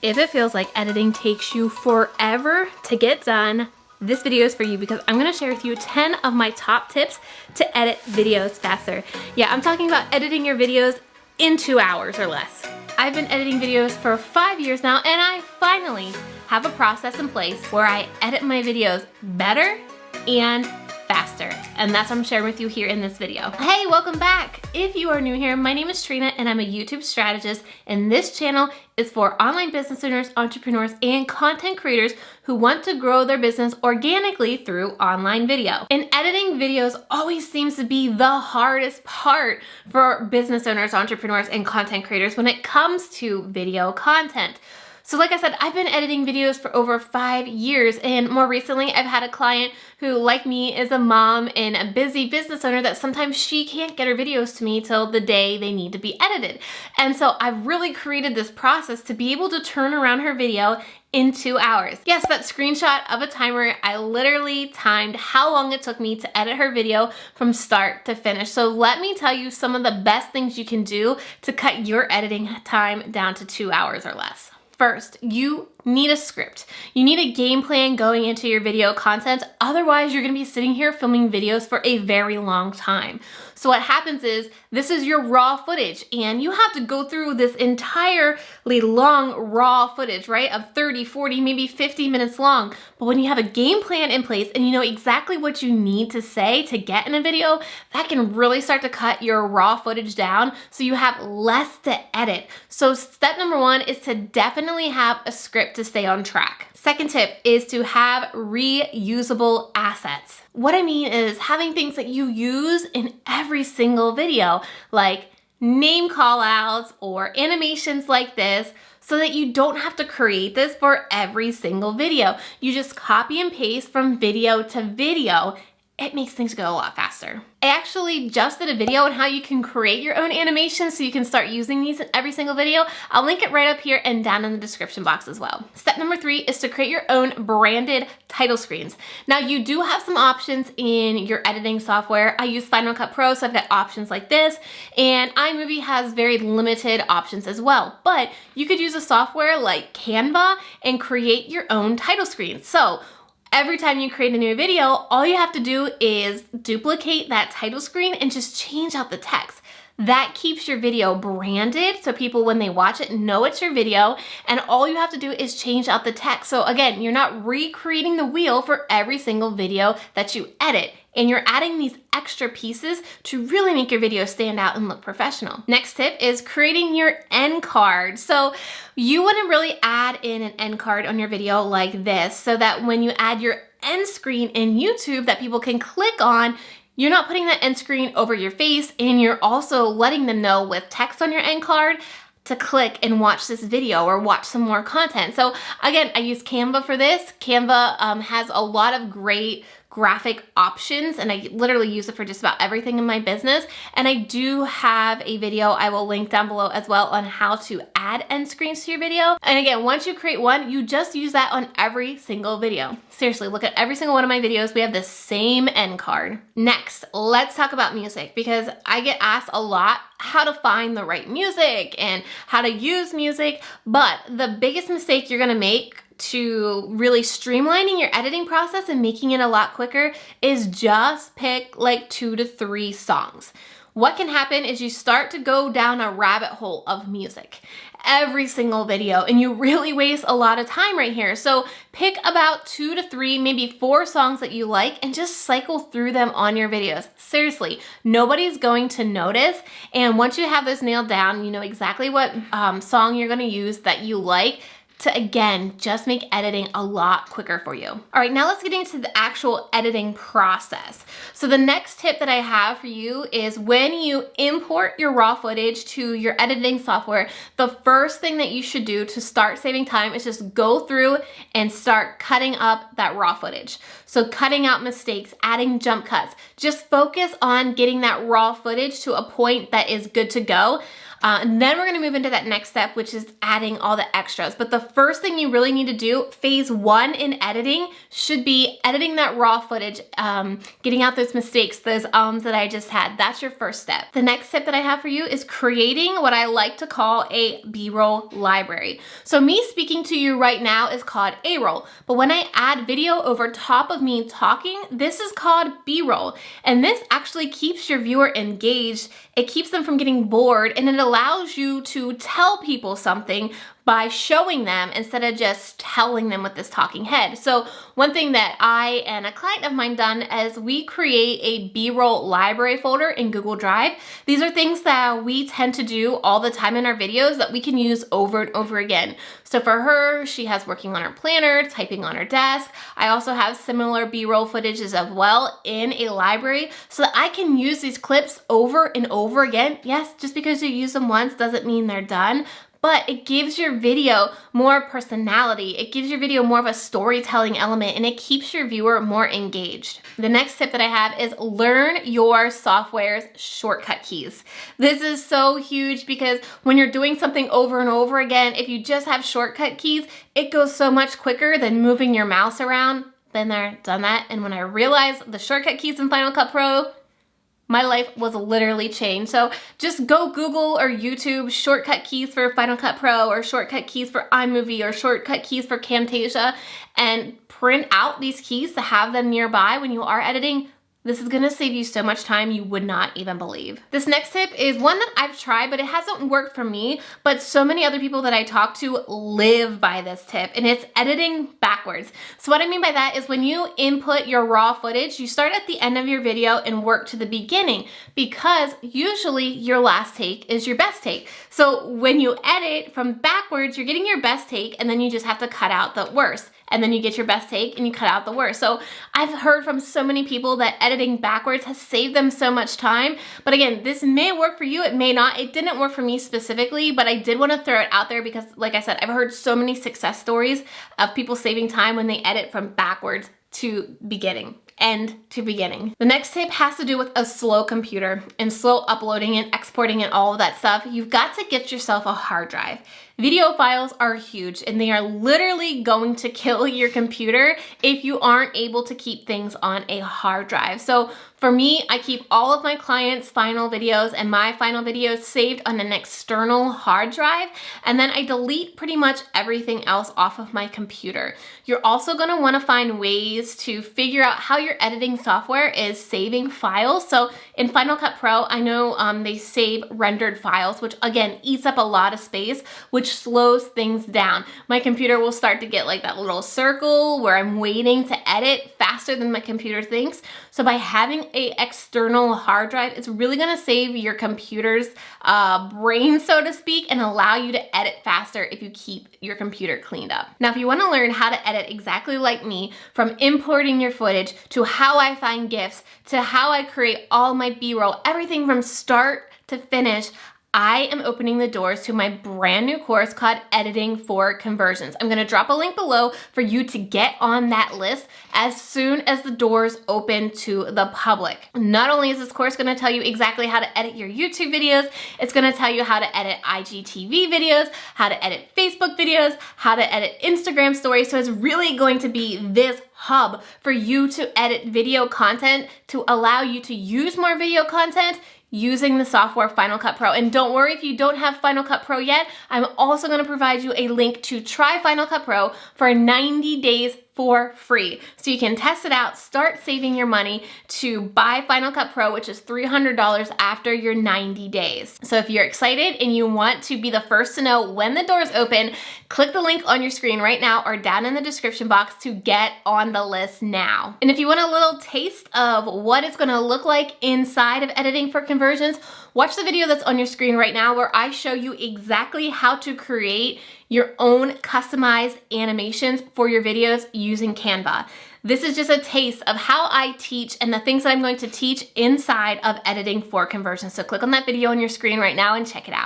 If it feels like editing takes you forever to get done, this video is for you because I'm gonna share with you 10 of my top tips to edit videos faster. Yeah, I'm talking about editing your videos in 2 hours or less. I've been editing videos for 5 years now, and I finally have a process in place where I edit my videos better and faster. And that's what I'm sharing with you here in this video. Hey, welcome back. If you are new here, my name is Trina and I'm a YouTube strategist, and this channel is for online business owners, entrepreneurs, and content creators who want to grow their business organically through online video. And editing videos always seems to be the hardest part for business owners, entrepreneurs, and content creators when it comes to video content. So like I said, I've been editing videos for over 5 years, and more recently I've had a client who, like me, is a mom and a busy business owner that sometimes she can't get her videos to me till the day they need to be edited. And so I've really created this process to be able to turn around her video in 2 hours. Yes, that screenshot of a timer, I literally timed how long it took me to edit her video from start to finish. So let me tell you some of the best things you can do to cut your editing time down to 2 hours or less. First, you need a script. You need a game plan going into your video content. Otherwise, you're gonna be sitting here filming videos for a very long time. So what happens is, this is your raw footage, and you have to go through this entirely long raw footage, right? Of 30, 40, maybe 50 minutes long. But when you have a game plan in place and you know exactly what you need to say to get in a video, that can really start to cut your raw footage down so you have less to edit. So step number 1 is to definitely have a script to stay on track. Second tip is to have reusable assets. What I mean is having things that you use in every single video, like name call outs or animations like this, so that you don't have to create this for every single video. You just copy and paste from video to video. It makes things go a lot faster. I actually just did a video on how you can create your own animations so you can start using these in every single video. I'll link it right up here and down in the description box as well. Step number 3 is to create your own branded title screens. Now, you do have some options in your editing software. I use Final Cut Pro, so I've got options like this, and iMovie has very limited options as well. But you could use a software like Canva and create your own title screen. So every time you create a new video, all you have to do is duplicate that title screen and just change out the text. That keeps your video branded so people, when they watch it, know it's your video, and all you have to do is change out the text. So again, you're not recreating the wheel for every single video that you edit, and you're adding these extra pieces to really make your video stand out and look professional. Next tip is creating your end card. So you want to really add in an end card on your video like this, so that when you add your end screen in YouTube that people can click on, you're not putting that end screen over your face, and you're also letting them know with text on your end card to click and watch this video or watch some more content. So again, I use Canva for this. Canva has a lot of great graphic options, and I literally use it for just about everything in my business. And I do have a video I will link down below as well on how to add end screens to your video. And again, once you create one, you just use that on every single video. Seriously, look at every single one of my videos. We have the same end card. Next, let's talk about music, because I get asked a lot how to find the right music and how to use music. But the biggest mistake you're gonna make to really streamlining your editing process and making it a lot quicker is just pick like 2 to 3 songs. What can happen is you start to go down a rabbit hole of music every single video, and you really waste a lot of time right here. So pick about 2 to 3, maybe 4 songs that you like, and just cycle through them on your videos. Seriously, nobody's going to notice. And once you have this nailed down, you know exactly what song you're gonna use that you like, to again, just make editing a lot quicker for you. All right, now let's get into the actual editing process. So the next tip that I have for you is when you import your raw footage to your editing software, the first thing that you should do to start saving time is just go through and start cutting up that raw footage. So cutting out mistakes, adding jump cuts, just focus on getting that raw footage to a point that is good to go. And then we're gonna move into that next step, which is adding all the extras. But the first thing you really need to do, phase 1 in editing, should be editing that raw footage, getting out those mistakes, those that I just had. That's your first step. The next step that I have for you is creating what I like to call a B-roll library. So me speaking to you right now is called A-roll, but when I add video over top of me talking, this is called B-roll. And this actually keeps your viewer engaged. It keeps them from getting bored, and it allows you to tell people something by showing them instead of just telling them with this talking head. So one thing that I and a client of mine done is we create a B-roll library folder in Google Drive. These are things that we tend to do all the time in our videos that we can use over and over again. So for her, she has working on her planner, typing on her desk. I also have similar B-roll footages as well in a library so that I can use these clips over and over again. Yes, just because you use them once doesn't mean they're done, but it gives your video more personality. It gives your video more of a storytelling element, and it keeps your viewer more engaged. The next tip that I have is learn your software's shortcut keys. This is so huge because when you're doing something over and over again, if you just have shortcut keys, it goes so much quicker than moving your mouse around. Been there, done that. And when I realized the shortcut keys in Final Cut Pro, my life was literally changed. So just go Google or YouTube shortcut keys for Final Cut Pro or shortcut keys for iMovie or shortcut keys for Camtasia and print out these keys to have them nearby when you are editing. This is gonna save you so much time you would not even believe. This next tip is one that I've tried, but it hasn't worked for me, but so many other people that I talk to live by this tip, and it's editing backwards. So what I mean by that is when you input your raw footage, you start at the end of your video and work to the beginning, because usually your last take is your best take. So when you edit from backwards, you're getting your best take, and then you just have to cut out the worst. And then you get your best take and you cut out the worst. So I've heard from so many people that editing backwards has saved them so much time. But again, this may work for you, it may not. It didn't work for me specifically, but I did want to throw it out there because, like I said, I've heard so many success stories of people saving time when they edit from backwards to beginning. End to beginning. The next tip has to do with a slow computer and slow uploading and exporting and all of that stuff. You've got to get yourself a hard drive. Video files are huge and they are literally going to kill your computer if you aren't able to keep things on a hard drive. So for me, I keep all of my clients' final videos and my final videos saved on an external hard drive, and then I delete pretty much everything else off of my computer. You're also gonna wanna find ways to figure out how your editing software is saving files. So in Final Cut Pro, I know they save rendered files, which again, eats up a lot of space, which slows things down. My computer will start to get like that little circle where I'm waiting to edit faster than my computer thinks. So by having a external hard drive, it's really gonna save your computer's brain, so to speak, and allow you to edit faster if you keep your computer cleaned up. Now, if you wanna learn how to edit exactly like me, from importing your footage to how I find GIFs, to how I create all my B-roll, everything from start to finish, I am opening the doors to my brand new course called Editing for Conversions. I'm gonna drop a link below for you to get on that list as soon as the doors open to the public. Not only is this course gonna tell you exactly how to edit your YouTube videos, it's gonna tell you how to edit IGTV videos, how to edit Facebook videos, how to edit Instagram stories. So it's really going to be this hub for you to edit video content to allow you to use more video content using the software Final Cut Pro. And don't worry if you don't have Final Cut Pro yet, I'm also gonna provide you a link to try Final Cut Pro for 90 days for free. So you can test it out, start saving your money to buy Final Cut Pro, which is $300 after your 90 days. So if you're excited and you want to be the first to know when the doors open, click the link on your screen right now or down in the description box to get on the list now. And if you want a little taste of what it's gonna look like inside of Editing for Conversions, watch the video that's on your screen right now where I show you exactly how to create your own customized animations for your videos using Canva. This is just a taste of how I teach and the things that I'm going to teach inside of Editing for Conversions. So click on that video on your screen right now and check it out.